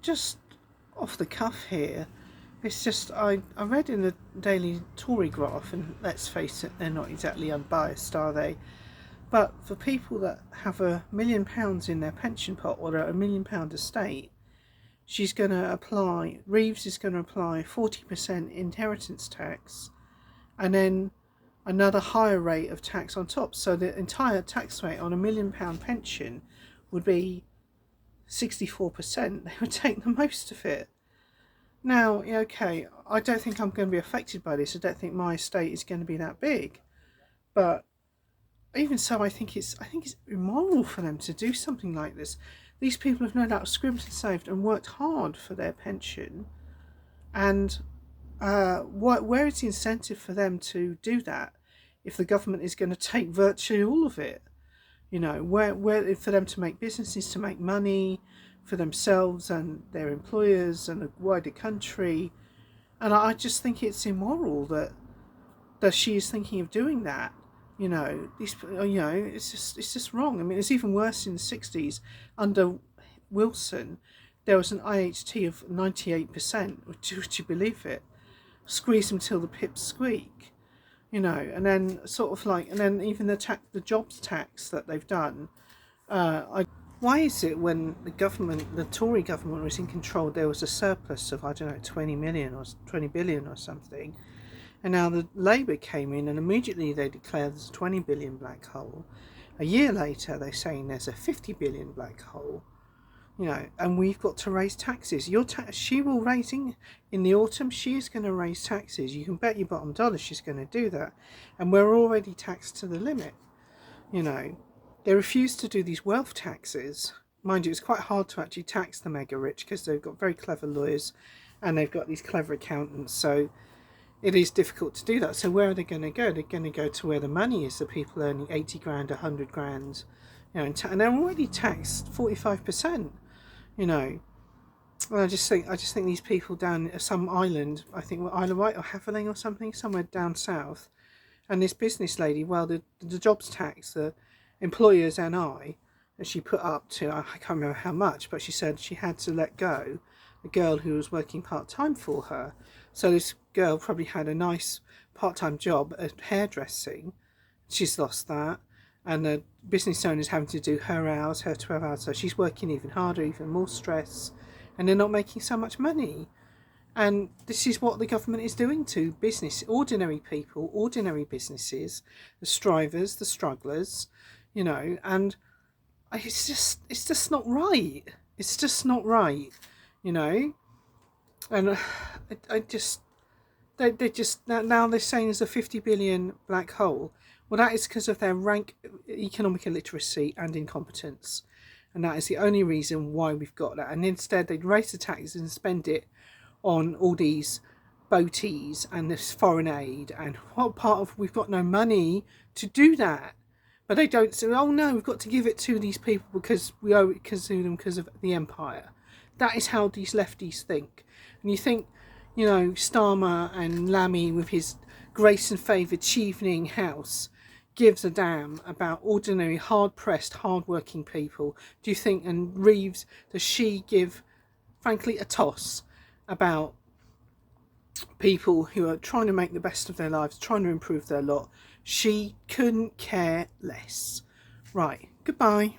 just off the cuff here, it's just I read in the Daily Tory graph, and let's face it, they're not exactly unbiased, are they? But for people that have £1 million in their pension pot or a £1 million estate, Reeves is going to apply 40% inheritance tax, and then another higher rate of tax on top. So the entire tax rate on £1 million pension would be 64%. They would take the most of it. Now, okay, I don't think I'm going to be affected by this. I don't think my estate is going to be that big. But even so, I think it's immoral for them to do something like this. These people have no doubt scrimped and saved and worked hard for their pension. And where is the incentive for them to do that if the government is going to take virtually all of it? Where for them to make businesses, to make money for themselves and their employers and the wider country. And I just think it's immoral that she is thinking of doing that. It's just wrong. I mean, it's even worse in the 60s. Under Wilson, there was an IHT of 98%. Would you believe it? Squeeze them till the pips squeak. And then even the jobs tax that they've done. Why is it when the Tory government was in control, there was a surplus of 20 million or 20 billion or something, and now the Labour came in and immediately they declared there's a 20 billion black hole. A year later, they're saying there's a 50 billion black hole. And we've got to raise taxes. She will raising in the autumn. She is going to raise taxes. You can bet your bottom dollar she's going to do that. And we're already taxed to the limit. They refuse to do these wealth taxes. Mind you, it's quite hard to actually tax the mega rich because they've got very clever lawyers and they've got these clever accountants. So it is difficult to do that. So where are they going to go? They're going to go to where the money is. The people earning 80 grand, 100 grand, and they're already taxed 45%. And I just think these people down some island, I think Isle of Wight or Haveling or something, somewhere down south, and this business lady, well, the jobs tax, the employers NI, that she put up to, I can't remember how much, but she said she had to let go a girl who was working part-time for her. So this girl probably had a nice part-time job at hairdressing. She's lost that. And the business owner's having to do her hours, her 12 hours, so she's working even harder, even more stress, and they're not making so much money. And this is what the government is doing to ordinary people, ordinary businesses, the strivers, the strugglers, and it's just not right. It's just not right, And they just now they're saying there's a 50 billion black hole. Well, that is because of their rank economic illiteracy and incompetence. And that is the only reason why we've got that. And instead, they'd raise the taxes and spend it on all these boaties and this foreign aid. And we've got no money to do that. But they don't say, oh no, we've got to give it to these people because we owe it to them because of the empire. That is how these lefties think. And you think, Starmer and Lammy with his grace and favour chevening house gives a damn about ordinary, hard-pressed, hard-working people? Do you think, and Reeves, does she give, frankly, a toss about people who are trying to make the best of their lives, trying to improve their lot? She couldn't care less. Right, goodbye.